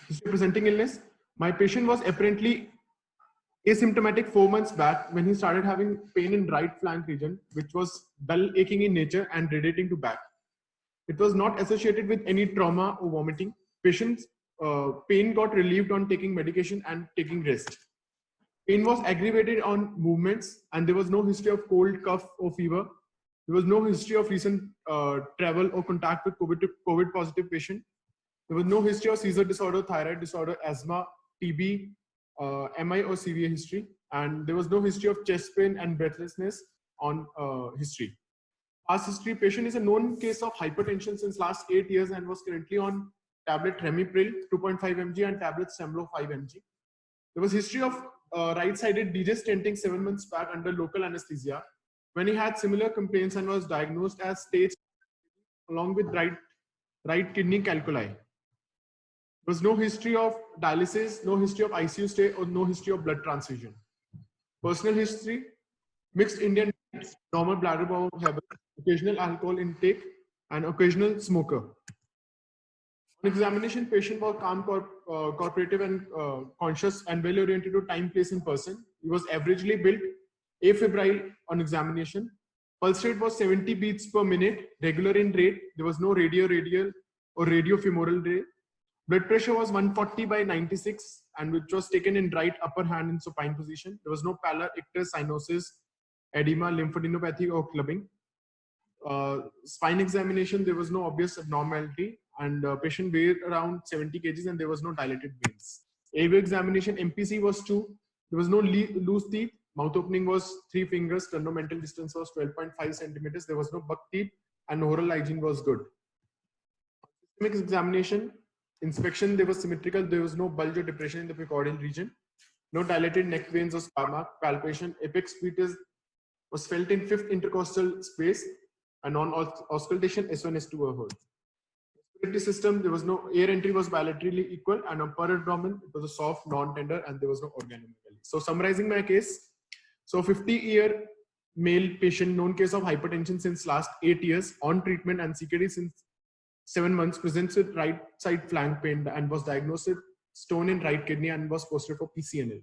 History presenting illness. My patient was apparently asymptomatic 4 months back when he started having pain in right flank region, which was dull aching in nature and radiating to back. It was not associated with any trauma or vomiting. Patient's pain got relieved on taking medication and taking rest. Pain was aggravated on movements, and there was no history of cold, cough, or fever. There was no history of recent travel or contact with COVID positive patient. There was no history of seizure disorder, thyroid disorder, asthma, TB, MI or severe history. And there was no history of chest pain and breathlessness on history. Past history, patient is a known case of hypertension since last 8 years and was currently on tablet Remipril 2.5 mg and tablet Semlo 5 mg. There was history of right-sided DJ stenting 7 months back under local anesthesia when he had similar complaints and was diagnosed as stage along with right kidney calculi. There was no history of dialysis, no history of ICU stay, or no history of blood transfusion. Personal history, mixed Indian diet, normal bladder habits, occasional alcohol intake, and occasional smoker. On examination, patient was calm, cooperative, and conscious and well-oriented to time, place, and person. He was averagely built, afebrile on examination. Pulse rate was 70 beats per minute, regular in rate. There was no radial or radiofemoral rate. Blood pressure was 140 by 96, and which was taken in right upper hand in supine position. There was no pallor, ictus, cyanosis, edema, lymphadenopathy, or clubbing. Spine examination, there was no obvious abnormality, and patient weighed around 70 kgs, and there was no dilated veins. Airway examination, MPC was 2. There was no loose teeth. Mouth opening was 3 fingers. Sternomental distance was 12.5 centimeters. There was no buck teeth, and oral hygiene was good. Systemic examination, inspection, there was symmetrical. There was no bulge or depression in the precordial region. No dilated neck veins or scar mark. Palpation, apex pretus was felt in 5th intercostal space, and on auscultation, S1, S2 were heard. Respiratory system, there was no air entry was bilaterally equal, and upper abdomen, it was a soft, non-tender, and there was no organomegaly. So summarizing my case, so 50-year male patient, known case of hypertension since last 8 years, on treatment and CKD since 7 months, presents with right side flank pain and was diagnosed with stone in right kidney and was posted for PCNL.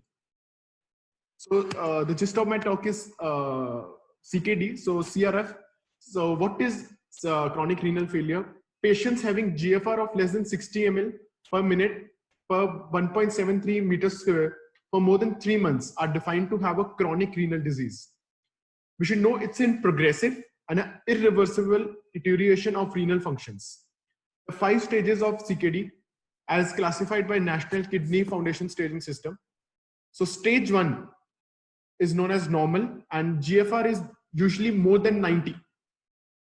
So the gist of my talk is CKD, so CRF. So what is chronic renal failure? Patients having GFR of less than 60 ml per minute per 1.73 meters square for more than 3 months are defined to have a chronic renal disease. We should know it's in progressive and an irreversible deterioration of renal functions. The 5 stages of CKD as classified by National Kidney Foundation staging system. So stage 1 is known as normal, and GFR is usually more than 90.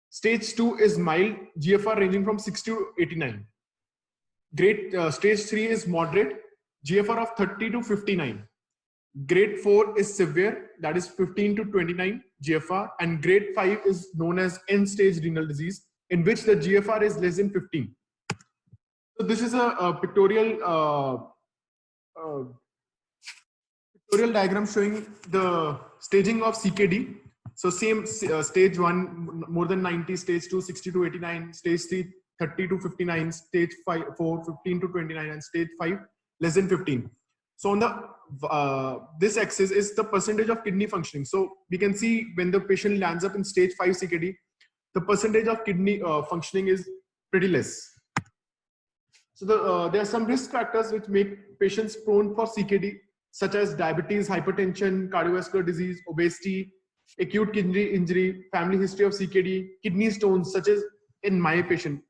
Stage 2 is mild, GFR ranging from 60 to 89. Stage 3 is moderate, GFR of 30 to 59. Grade 4 is severe, that is 15 to 29 GFR, and grade 5 is known as end-stage renal disease, in which the GFR is less than 15. So this is a pictorial diagram showing the staging of CKD. So same stage 1 more than 90, stage 2 60 to 89, stage 3 30 to 59, stage 4 15 to 29, and stage 5 less than 15. So on the this axis is the percentage of kidney functioning. So we can see when the patient lands up in stage 5 CKD, the percentage of kidney functioning is pretty less. So there are some risk factors which make patients prone for CKD, such as diabetes, hypertension, cardiovascular disease, obesity, acute kidney injury, family history of CKD, kidney stones, such as in my patient.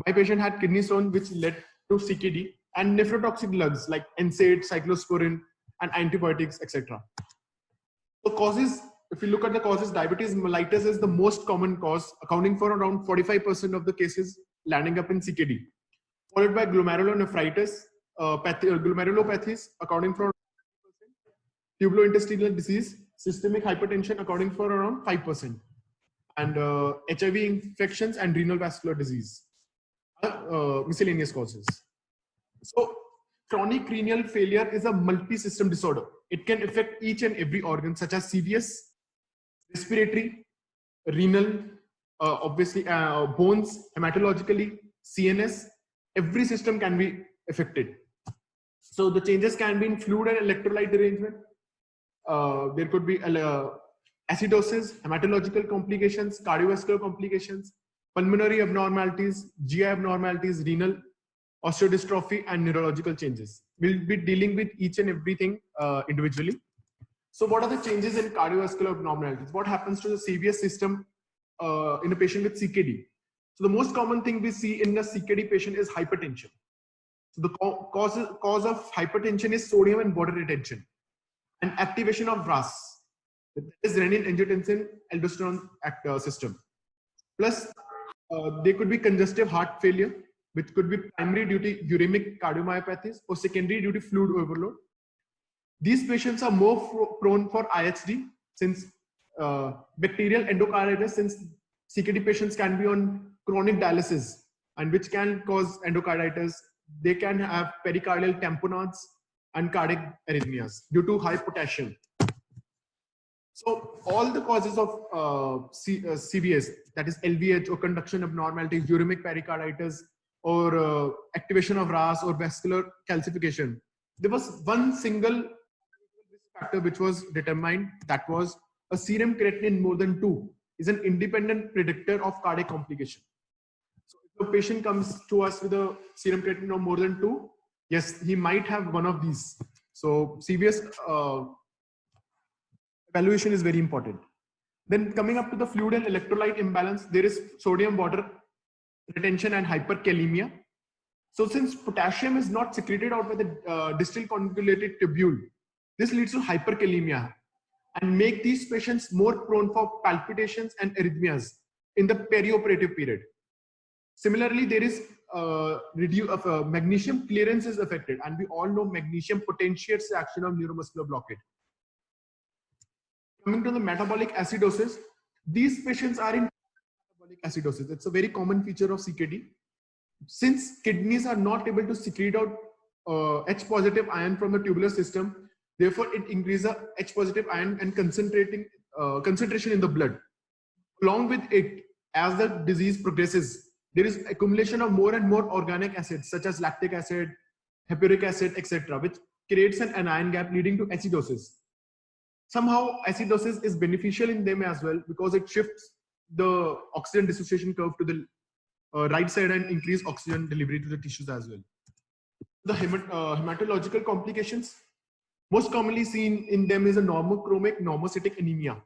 My patient had kidney stone which led to CKD, and nephrotoxic drugs like NSAID, cyclosporin, and antibiotics, etc. So causes, if you look at the causes, diabetes mellitus is the most common cause, accounting for around 45% of the cases landing up in CKD, followed by glomerulonephritis, glomerulopathies accounting for 5%, tubulointestinal disease, systemic hypertension accounting for around 5%, and HIV infections and renal vascular disease, miscellaneous causes. So chronic renal failure is a multi-system disorder. It can affect each and every organ, such as CVS, respiratory, renal, obviously bones, hematologically, CNS. Every system can be affected. So the changes can be in fluid and electrolyte arrangement. There could be acidosis, hematological complications, cardiovascular complications, pulmonary abnormalities, GI abnormalities, renal, osteodystrophy, and neurological changes. We'll be dealing with each and everything individually. So what are the changes in cardiovascular abnormalities? What happens to the CVS system in a patient with CKD? So the most common thing we see in a CKD patient is hypertension. So the cause of hypertension is sodium and water retention and activation of RAS. That is renin, angiotensin, aldosterone system. Plus, there could be congestive heart failure, which could be primary due to uremic cardiomyopathies or secondary due to fluid overload. These patients are more prone for IHD since bacterial endocarditis, since CKD patients can be on chronic dialysis and which can cause endocarditis. They can have pericardial tamponades and cardiac arrhythmias due to high potassium. So all the causes of CVS, that is LVH or conduction abnormalities, uremic pericarditis, or activation of RAS or vascular calcification, there was one single risk factor which was determined, that was a serum creatinine more than 2 is an independent predictor of cardiac complication. So if a patient comes to us with a serum creatinine of more than 2, yes, he might have one of these. So CVS evaluation is very important. Then coming up to the fluid and electrolyte imbalance, there is sodium water retention and hyperkalemia. So since potassium is not secreted out by the distal convoluted tubule, this leads to hyperkalemia and make these patients more prone for palpitations and arrhythmias in the perioperative period. Similarly, there is magnesium clearance is affected, and we all know magnesium potentiates the action of neuromuscular blockade. Coming to the metabolic acidosis, these patients are in metabolic acidosis. It's a very common feature of CKD. Since kidneys are not able to secrete out H positive ion from the tubular system, therefore it increases H positive ion and concentration in the blood. Along with it, as the disease progresses, there is accumulation of more and more organic acids such as lactic acid, hippuric acid, etc., which creates an anion gap leading to acidosis. Somehow acidosis is beneficial in them as well because it shifts the oxygen dissociation curve to the right side and increase oxygen delivery to the tissues as well. The hematological complications most commonly seen in them is a normochromic normocytic anemia,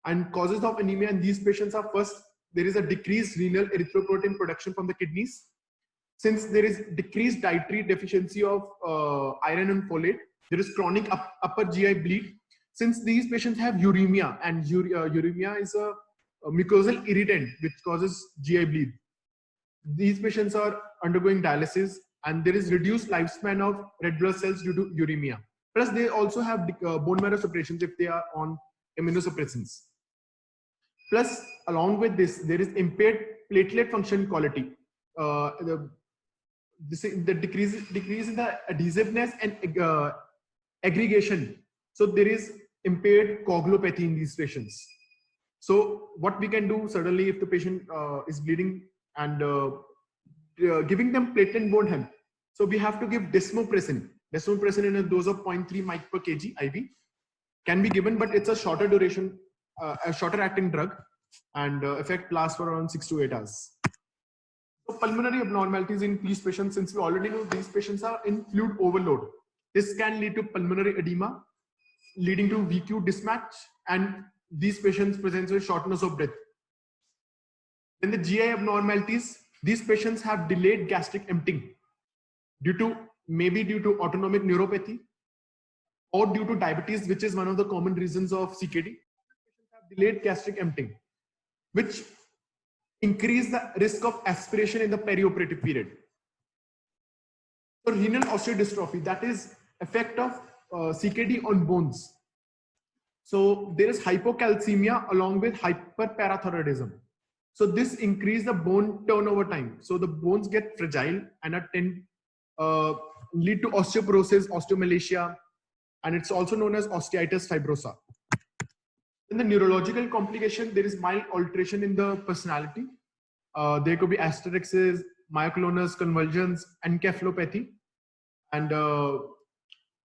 and causes of anemia in these patients are: first, there is a decreased renal erythropoietin production from the kidneys. Since there is decreased dietary deficiency of iron and folate, there is chronic upper GI bleed. Since these patients have uremia, and uremia is a mucosal irritant which causes GI bleed, these patients are undergoing dialysis, and there is reduced lifespan of red blood cells due to uremia. Plus, they also have bone marrow separations if they are on immunosuppressants. Plus, along with this, there is impaired platelet function quality. The decrease in the adhesiveness and aggregation. So there is impaired coagulopathy in these patients. So what we can do certainly if the patient is bleeding and giving them platelet won't help. So we have to give desmopressin. Desmopressin in a dose of 0.3 mic per kg IV can be given, but it's a shorter duration, a shorter acting drug, and effect lasts for around 6 to 8 hours. So pulmonary abnormalities in these patients, since we already know these patients are in fluid overload, this can lead to pulmonary edema, leading to VQ mismatch, and these patients present with shortness of breath. Then the GI abnormalities, these patients have delayed gastric emptying maybe due to autonomic neuropathy or due to diabetes, which is one of the common reasons of CKD. Patients have delayed gastric emptying, which increase the risk of aspiration in the perioperative period. So renal osteodystrophy, that is effect of CKD on bones. So there is hypocalcemia along with hyperparathyroidism. So this increase the bone turnover time. So the bones get fragile and lead to osteoporosis, osteomalacia, and it's also known as osteitis fibrosa. In the neurological complication, there is mild alteration in the personality. There could be asterixis, myoclonus convulsions, encephalopathy. And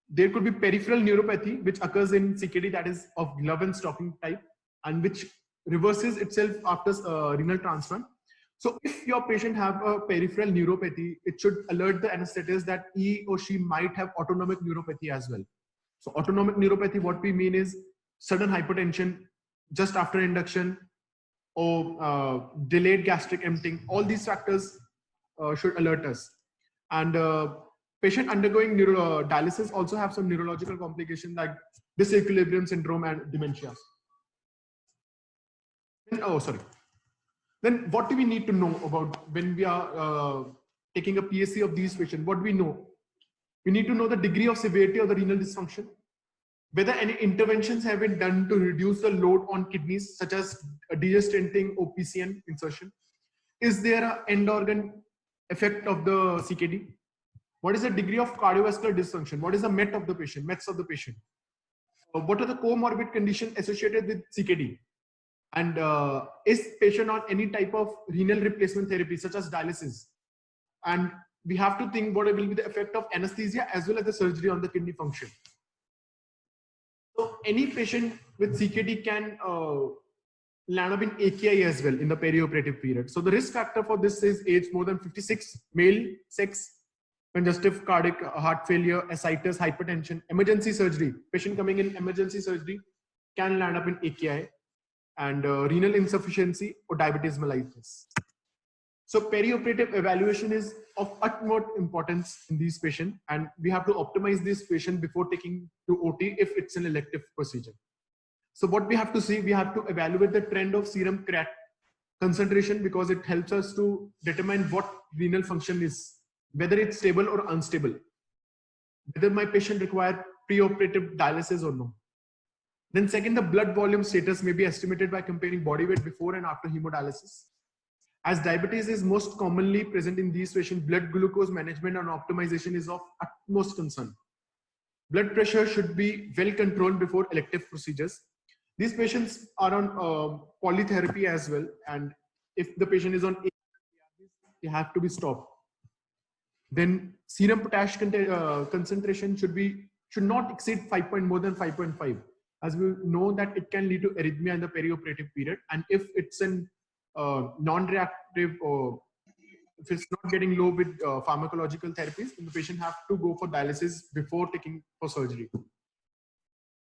there could be peripheral neuropathy, which occurs in CKD, that is of glove and stocking type, and which reverses itself after renal transplant. So if your patient have a peripheral neuropathy, it should alert the anesthetist that he or she might have autonomic neuropathy as well. So autonomic neuropathy, what we mean is sudden hypertension just after induction, or delayed gastric emptying. All these factors should alert us. And patient undergoing dialysis also have some neurological complications like disequilibrium syndrome and dementia. Oh, sorry. Then what do we need to know about when we are taking a PSC of these patients? What do we know? We need to know the degree of severity of the renal dysfunction, whether any interventions have been done to reduce the load on kidneys, such as degestenting or PCN insertion. Is there an end organ effect of the CKD? What is the degree of cardiovascular dysfunction? What is the MET of the patient, METs of the patient? What are the comorbid conditions associated with CKD? And is patient on any type of renal replacement therapy, such as dialysis? And we have to think what will be the effect of anesthesia as well as the surgery on the kidney function. So any patient with CKD can land up in AKI as well in the perioperative period. So the risk factor for this is age more than 56, male, sex, congestive cardiac heart failure, ascites, hypertension, emergency surgery. Patient coming in emergency surgery can land up in AKI, and renal insufficiency or diabetes mellitus. So perioperative evaluation is of utmost importance in these patients, and we have to optimize this patient before taking to OT if it's an elective procedure. So what we have to see, we have to evaluate the trend of serum creat concentration, because it helps us to determine what renal function is, whether it's stable or unstable, whether my patient require preoperative dialysis or no. Then second, the blood volume status may be estimated by comparing body weight before and after hemodialysis. As diabetes is most commonly present in these patients, blood glucose management and optimization is of utmost concern. Blood pressure should be well controlled before elective procedures. These patients are on polytherapy as well, and if the patient is on ARBs, they have to be stopped. Then serum potash concentration should not exceed more than 5.5, as we know that it can lead to arrhythmia in the perioperative period. And if it's an non-reactive, or if it's not getting low with pharmacological therapies, then the patient have to go for dialysis before taking for surgery.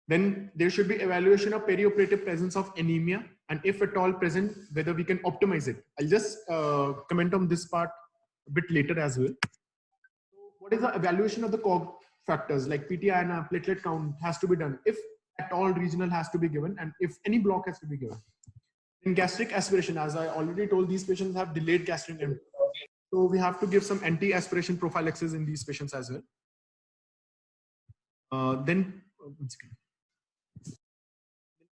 Then there should be evaluation of perioperative presence of anemia, and if at all present, whether we can optimize it. I'll just comment on this part a bit later as well. So what is the evaluation of the COG factors like PTI and platelet count has to be done if at all regional has to be given, and if any block has to be given. In gastric aspiration, as I already told, these patients have delayed gastric emptying. So we have to give some anti-aspiration prophylaxis in these patients as well.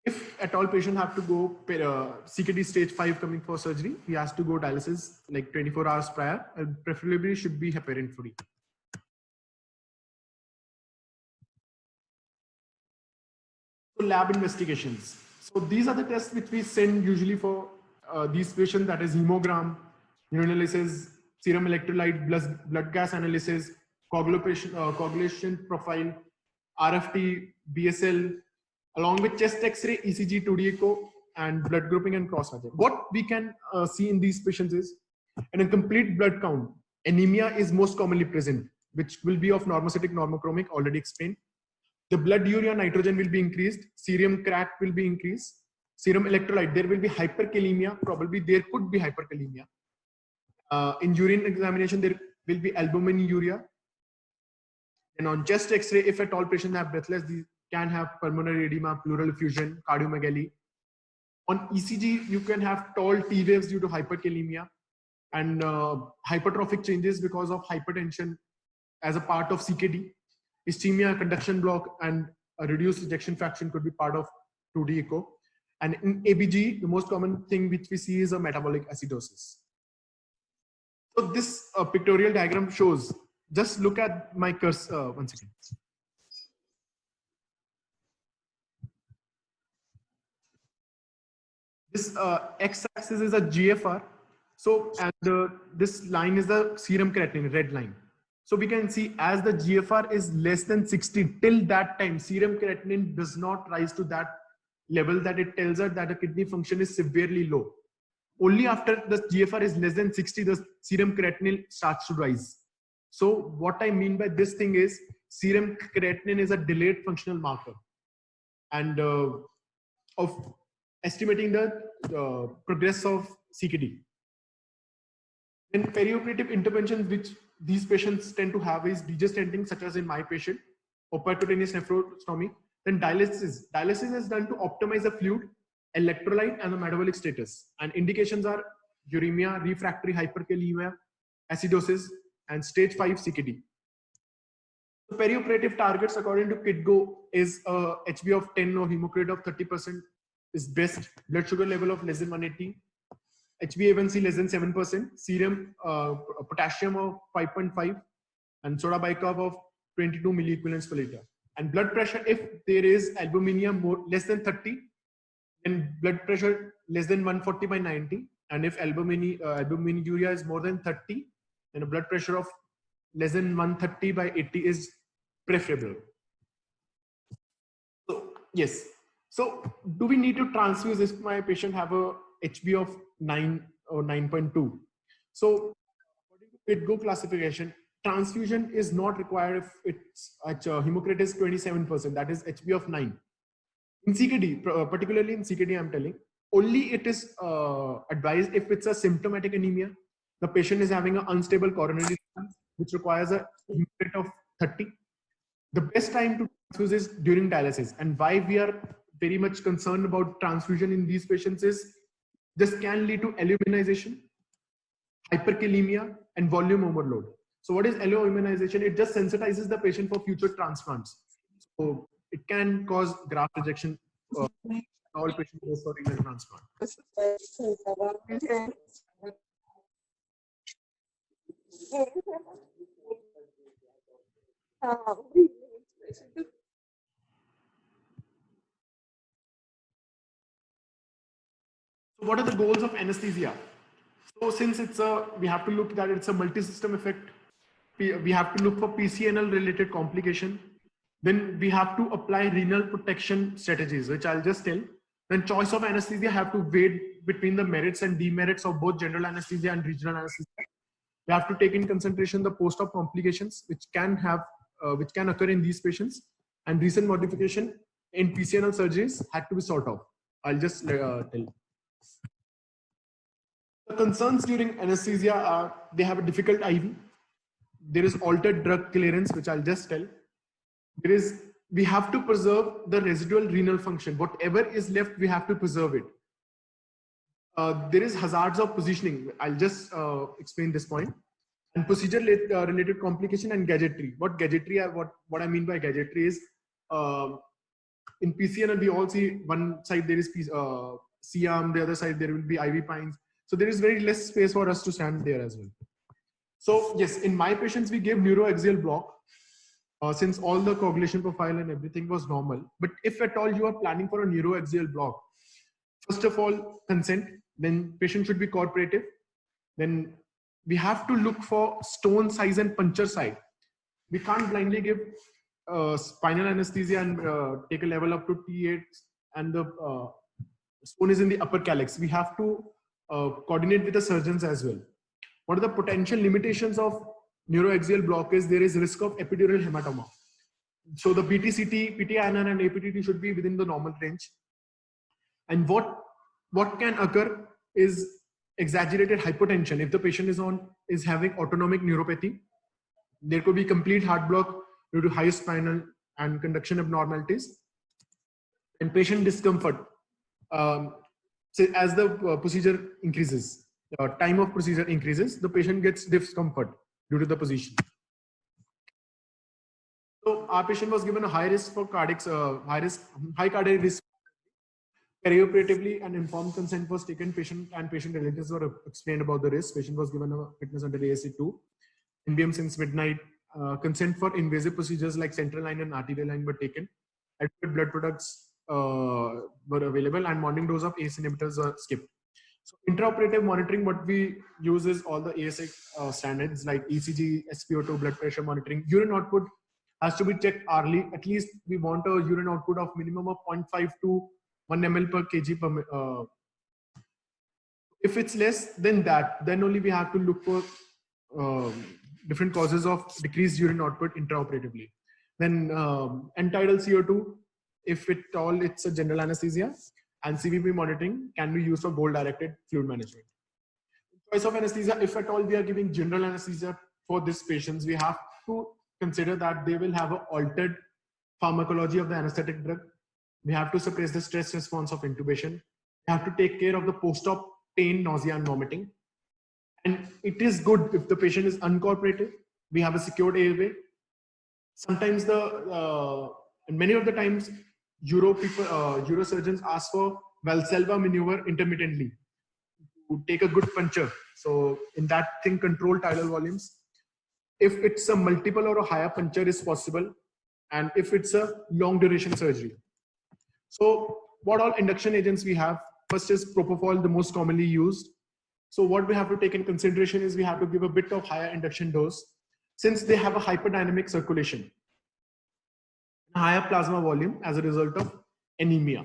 If at all patient have to go CKD stage 5 coming for surgery, he has to go dialysis like 24 hours prior, and preferably should be heparin free. So lab investigations. So these are the tests which we send usually for these patients, that is hemogram, urinalysis, serum electrolyte, blood gas analysis, coagulation profile, RFT, BSL, along with chest X-ray, ECG, 2D echo, and blood grouping and cross-matching. What we can see in these patients is, in a complete blood count, anemia is most commonly present, which will be of normocytic, normochromic, already explained. The blood urea nitrogen will be increased, serum creat will be increased, serum electrolyte, there will be hyperkalemia, probably there could be hyperkalemia. In urine examination, there will be albuminuria. And on chest X-ray, if at all patients have breathless, these can have pulmonary edema, pleural effusion, cardiomegaly. On ECG, you can have tall T waves due to hyperkalemia, and hypertrophic changes because of hypertension as a part of CKD. Ischemia, conduction block, and a reduced ejection fraction could be part of 2D echo. And in ABG, the most common thing which we see is a metabolic acidosis. So this pictorial diagram shows, just look at my cursor, one second. This x-axis is a GFR. So, and this line is the serum creatinine, red line. So we can see as the GFR is less than 60, till that time, serum creatinine does not rise to that level that it tells us that the kidney function is severely low. Only after the GFR is less than 60, the serum creatinine starts to rise. So what I mean by this thing is serum creatinine is a delayed functional marker and of estimating the progress of CKD. Then perioperative interventions which these patients tend to have is degescenting, such as in my patient, or percutaneous nephrostomy. Then dialysis. Dialysis is done to optimize the fluid, electrolyte, and the metabolic status. And indications are uremia, refractory hyperkalemia, acidosis, and stage 5 CKD. The perioperative targets according to KidGo is HB of 10 or hemoglobin of 30% is best, blood sugar level of less than 180, HbA1c less than 7%, serum potassium of 5.5, and soda bicarb of 22 milliequivalents per liter. And blood pressure, if there is albuminia less than 30, then blood pressure less than 140/90. And if albuminuria is more than 30, then a blood pressure of less than 130/80 is preferable. So yes. So do we need to transfuse if my patient have a HB of 9 or 9.2? So according to KidGo classification, transfusion is not required if it's hemocritin is 27%, that is HB of 9. In CKD, particularly in CKD, I'm telling, only it is advised if it's a symptomatic anemia, the patient is having an unstable coronary response, which requires a hemocritin of 30. The best time to transfuse is during dialysis. And why we are very much concerned about transfusion in these patients is this can lead to aluminization, hyperkalemia, and volume overload. So what is aluminization? It just sensitizes the patient for future transplants. So it can cause graft rejection. All patients go for renal transplant. So what are the goals of anesthesia? So since it's we have to look that it's a multi-system effect. We have to look for PCNL related complication. Then we have to apply renal protection strategies, which I'll just tell. Then choice of anesthesia have to weigh between the merits and demerits of both general anesthesia and regional anesthesia. We have to take in consideration the post-op complications, which can occur in these patients, and recent modification in PCNL surgeries had to be sought of. I'll just tell. The concerns during anesthesia are they have a difficult IV. There is altered drug clearance, which I'll just tell. We have to preserve the residual renal function. Whatever is left, we have to preserve it. There is hazards of positioning. I'll just explain this point. And procedure related complication and gadgetry. What gadgetry? What I mean by gadgetry is in PCNL we all see one side there is C-arm, the other side there will be IV pines. So there is very less space for us to stand there as well. So yes, in my patients we gave neuroaxial block since all the coagulation profile and everything was normal. But if at all you are planning for a neuroaxial block, first of all consent, then patient should be cooperative. Then we have to look for stone size and puncture site. We can't blindly give spinal anesthesia and take a level up to T8 and the stone is in the upper calyx. We have to coordinate with the surgeons as well. What are the potential limitations of neuroaxial block is there is risk of epidural hematoma. So the BTCT, PTINR and APTT should be within the normal range. And what can occur is exaggerated hypotension. If the patient is having autonomic neuropathy, there could be complete heart block due to high spinal and conduction abnormalities. And patient discomfort. So as the procedure increases, time of procedure increases, the patient gets discomfort due to the position. So our patient was given a high risk for high cardiac risk. Perioperatively, an informed consent was taken. Patient and patient relatives were explained about the risk. Patient was given a fitness under ASC2. NBM since midnight. Consent for invasive procedures like central line and arterial line were taken. Adequate blood products were available and morning dose of ACE inhibitors were skipped. So intraoperative monitoring, what we use is all the ASA standards like ECG, SpO2, blood pressure monitoring. Urine output has to be checked hourly. At least we want a urine output of minimum of 0.5 to 1 ml per kg per. If it's less than that, then only we have to look for different causes of decreased urine output intraoperatively. Then end-tidal CO2, if at all it's a general anesthesia, and CVP monitoring can be used for goal-directed fluid management. Choice of anesthesia, if at all we are giving general anesthesia for these patients, we have to consider that they will have an altered pharmacology of the anesthetic drug. We have to suppress the stress response of intubation. We have to take care of the post-op pain, nausea, and vomiting. And it is good if the patient is uncooperative. We have a secured airway. Sometimes and many of the times, neurosurgeons ask for Valsalva maneuver intermittently to take a good puncture. So in that thing, control tidal volumes. If it's a multiple or a higher puncture is possible, and if it's a long duration surgery. So what all induction agents we have? First is propofol, the most commonly used. So what we have to take in consideration is we have to give a bit of higher induction dose since they have a hyperdynamic circulation, higher plasma volume as a result of anemia.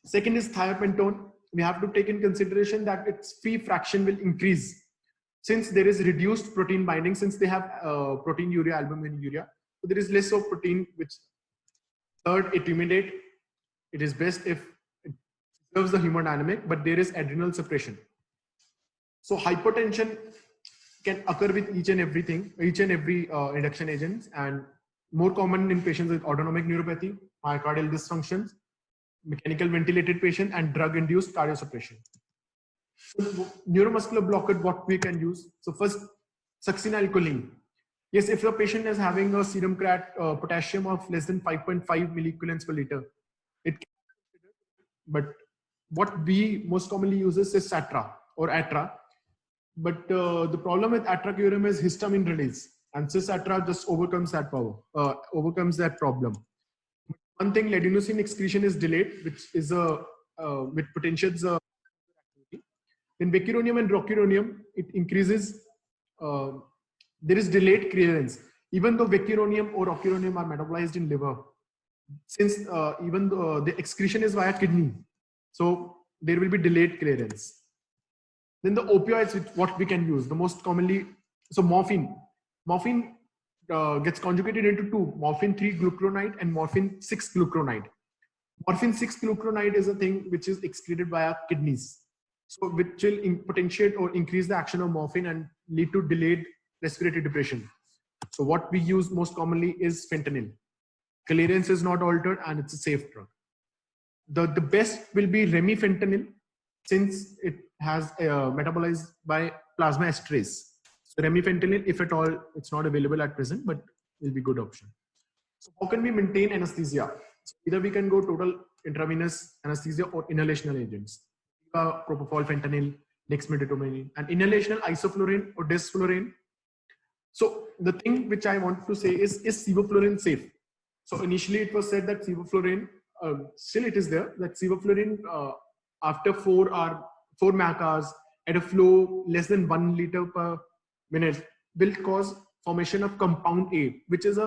Second is thiopentone. We have to take in consideration that its free fraction will increase since there is reduced protein binding, since they have proteinuria, albuminuria. So there is less of protein, which third, it immediate. It is best if it serves the hemodynamic, but there is adrenal suppression. So hypertension can occur with each and every induction agents, and more common in patients with autonomic neuropathy, myocardial dysfunctions, mechanical ventilated patient, and drug-induced cardiosuppression. So neuromuscular blockade, what we can use. So first, succinylcholine. Yes, if the patient is having a serum potassium of less than 5.5 milliequivalents per liter, it can be considered. But what we most commonly use is Satra or Atra. But the problem with atracurium is histamine release, and cis-atra just overcomes that problem. One thing, adenosine excretion is delayed, which is which potentiates activity. In vecuronium and rocuronium, it increases. There is delayed clearance, even though vecuronium or rocuronium are metabolized in liver. Since even though the excretion is via kidney, so there will be delayed clearance. Then the opioids, what we can use the most commonly. So morphine gets conjugated into two: morphine 3-glucuronide and morphine 6-glucuronide. Morphine 6-glucuronide is a thing which is excreted via kidneys, so which will potentiate or increase the action of morphine and lead to delayed respiratory depression. So what we use most commonly is fentanyl. Clearance is not altered and it's a safe drug. The best will be remifentanil, since it has metabolized by plasma esterase. So remifentanil, if at all, it's not available at present, but will be a good option. So how can we maintain anesthesia? So either we can go total intravenous anesthesia or inhalational agents. Propofol, fentanyl, dexmedetomidine, and inhalational isoflurane or desflurane. So the thing which I want to say is sevoflurane safe? So initially it was said that sevoflurane, still it is there, that sevoflurane after 4 MAC hours at a flow less than 1 liter per minute will cause formation of compound A, which is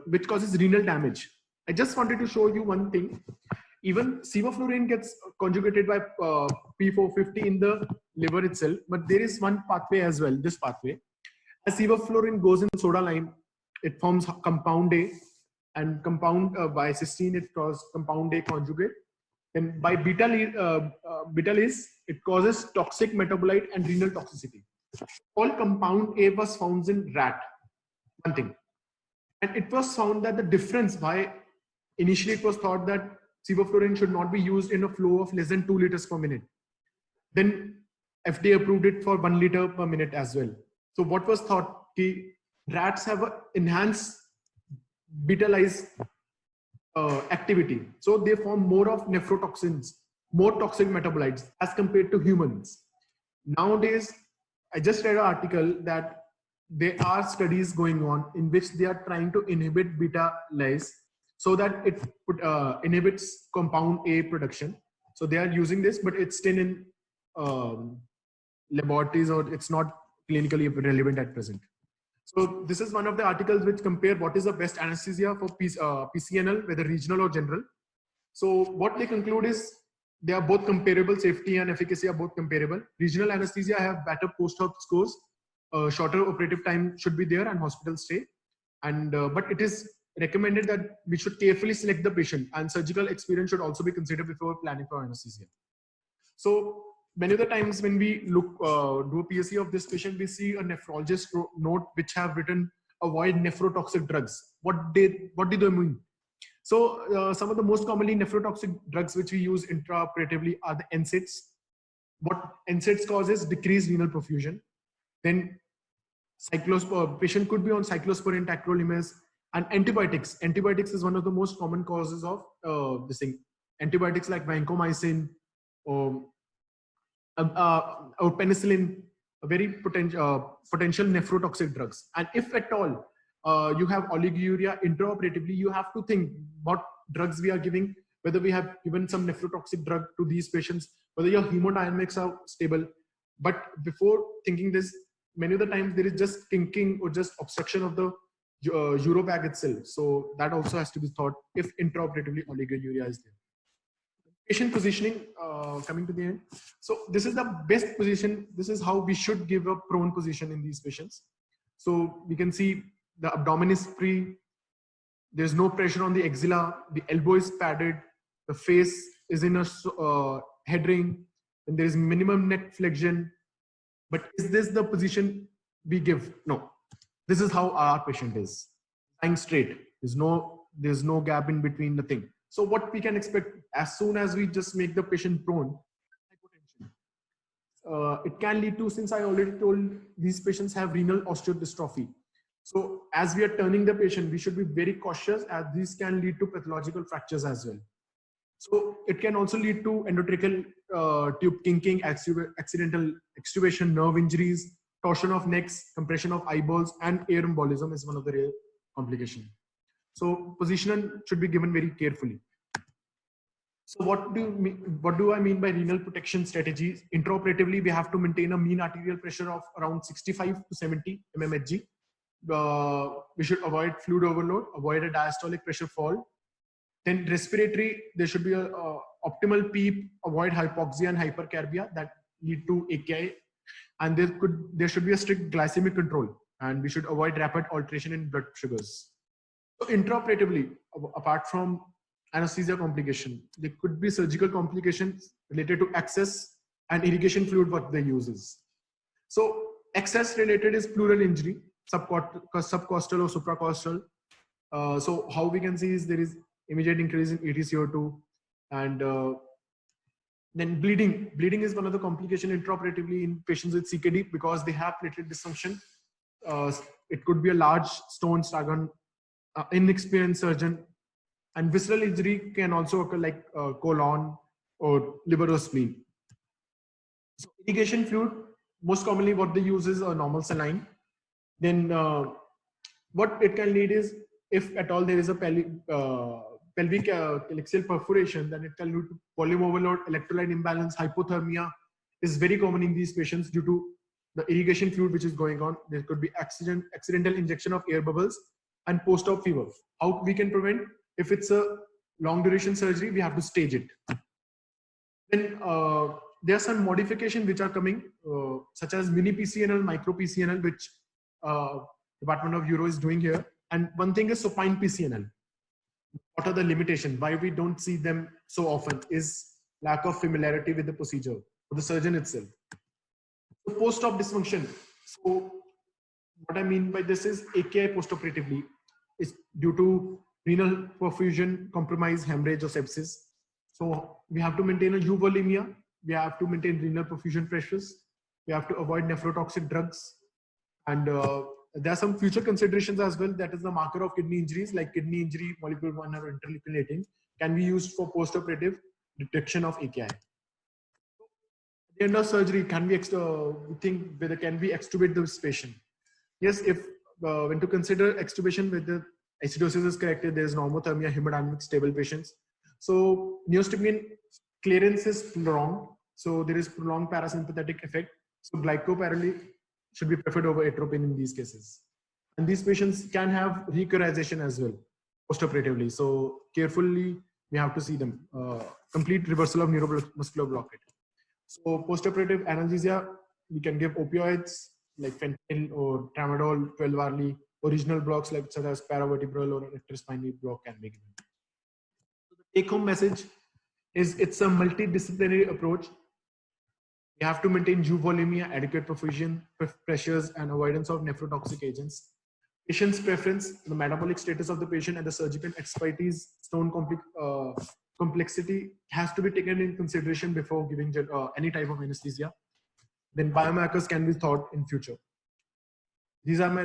which causes renal damage. I just wanted to show you one thing. Even sevoflurane gets conjugated by P450 in the liver itself, but there is one pathway as well, this pathway. As sevoflurane goes in soda lime, it forms compound A, and compound by cysteine, it causes compound A conjugate. And by beta-lase, it causes toxic metabolite and renal toxicity. All compound A was found in rat, one thing. And it was found that the difference, by initially it was thought that sevoflurane should not be used in a flow of less than 2 liters per minute. Then FDA approved it for 1 liter per minute as well. So what was thought, rats have an enhanced beta-lase activity. So they form more of nephrotoxins, more toxic metabolites as compared to humans. Nowadays, I just read an article that there are studies going on in which they are trying to inhibit beta-lase so that it inhibits compound A production. So they are using this, but it's still in laboratories, or it's not clinically relevant at present. So this is one of the articles which compare what is the best anesthesia for PCNL, whether regional or general. So what they conclude is they are both comparable, safety and efficacy are both comparable. Regional anesthesia have better post-op scores, shorter operative time should be there, and hospital stay. And but it is recommended that we should carefully select the patient, and surgical experience should also be considered before planning for anesthesia. So many of the times when we look do a PSC of this patient, we see a nephrologist note which have written avoid nephrotoxic drugs. What do they mean? So some of the most commonly nephrotoxic drugs which we use intraoperatively are the NSAIDs. What NSAIDs causes decreased renal perfusion. Then patient could be on cyclosporine, tacrolimus, and antibiotics. Antibiotics is one of the most common causes of this thing. Antibiotics like vancomycin or penicillin, very potential nephrotoxic drugs. And if at all you have oliguria intraoperatively, you have to think what drugs we are giving, whether we have given some nephrotoxic drug to these patients, whether your hemodynamics are stable. But before thinking this, many of the times there is just kinking or just obstruction of the urobag itself. So that also has to be thought if intraoperatively oliguria is there. Patient positioning, coming to the end. So this is the best position. This is how we should give a prone position in these patients. So we can see the abdomen is free. There's no pressure on the axilla. The elbow is padded. The face is in a head ring. And there is minimum neck flexion. But is this the position we give? No. This is how our patient is. Lying straight. There's no gap in between the thing. So what we can expect as soon as we just make the patient prone, hypotension. It can lead to, since I already told, these patients have renal osteodystrophy. So as we are turning the patient, we should be very cautious, as these can lead to pathological fractures as well. So it can also lead to endotracheal tube kinking, accidental extubation, nerve injuries, torsion of necks, compression of eyeballs, and air embolism is one of the rare complications. So positioning should be given very carefully. So what do I mean by renal protection strategies? Intraoperatively, we have to maintain a mean arterial pressure of around 65 to 70 mmHg. We should avoid fluid overload, avoid a diastolic pressure fall. Then respiratory, there should be a optimal PEEP, avoid hypoxia and hypercarbia that lead to AKI. And there should be a strict glycemic control, and we should avoid rapid alteration in blood sugars. So intraoperatively, apart from anesthesia complication, there could be surgical complications related to access and irrigation fluid what they uses. So access related is pleural injury, subcostal or supracostal. So how we can see is there is immediate increase in EtCO2, and then bleeding. Bleeding is one of the complications intraoperatively in patients with CKD because they have platelet dysfunction. It could be a large stone stuck on inexperienced surgeon, and visceral injury can also occur like colon or liver or spleen. So irrigation fluid, most commonly what they use is a normal saline. Then what it can lead is, if at all there is a pelvic calixial perforation, then it can lead to volume overload, electrolyte imbalance, hypothermia is very common in these patients due to the irrigation fluid which is going on. There could be accidental injection of air bubbles and post-op fever. How we can prevent? If it's a long duration surgery, we have to stage it. Then there are some modifications which are coming, such as mini PCNL, micro PCNL, which Department of Uro is doing here. And one thing is supine PCNL. What are the limitations? Why we don't see them so often is lack of familiarity with the procedure for the surgeon itself. So post-op dysfunction. So what I mean by this is AKI post-operatively is due to renal perfusion, compromise, hemorrhage or sepsis. So we have to maintain a euvolemia. We have to maintain renal perfusion pressures. We have to avoid nephrotoxic drugs. And there are some future considerations as well. That is the marker of kidney injuries, like kidney injury, molecule 1 or interleukinating, can be used for post-operative detection of AKI. At the end of surgery, can we think whether can we extubate this patient? Yes, if when to consider extubation, whether acidosis is corrected, there is normothermia, hemodynamic stable patients. So neostibian clearance is wrong. So there is prolonged parasympathetic effect. So glycopyrrolate should be preferred over atropine in these cases. And these patients can have recurrization as well postoperatively. So carefully, we have to see them. Complete reversal of neuromuscular blockade. So postoperative analgesia, we can give opioids like fentanyl or tramadol, 12-hourly. Original blocks like such as paravertebral or retrospinal block can be given. So the take-home message is it's a multidisciplinary approach. We have to maintain euvolemia, adequate perfusion, pressures, and avoidance of nephrotoxic agents. Patient's preference, the metabolic status of the patient, and the surgical expertise, stone complexity has to be taken in consideration before giving any type of anesthesia. Then biomarkers can be thought in future. These are my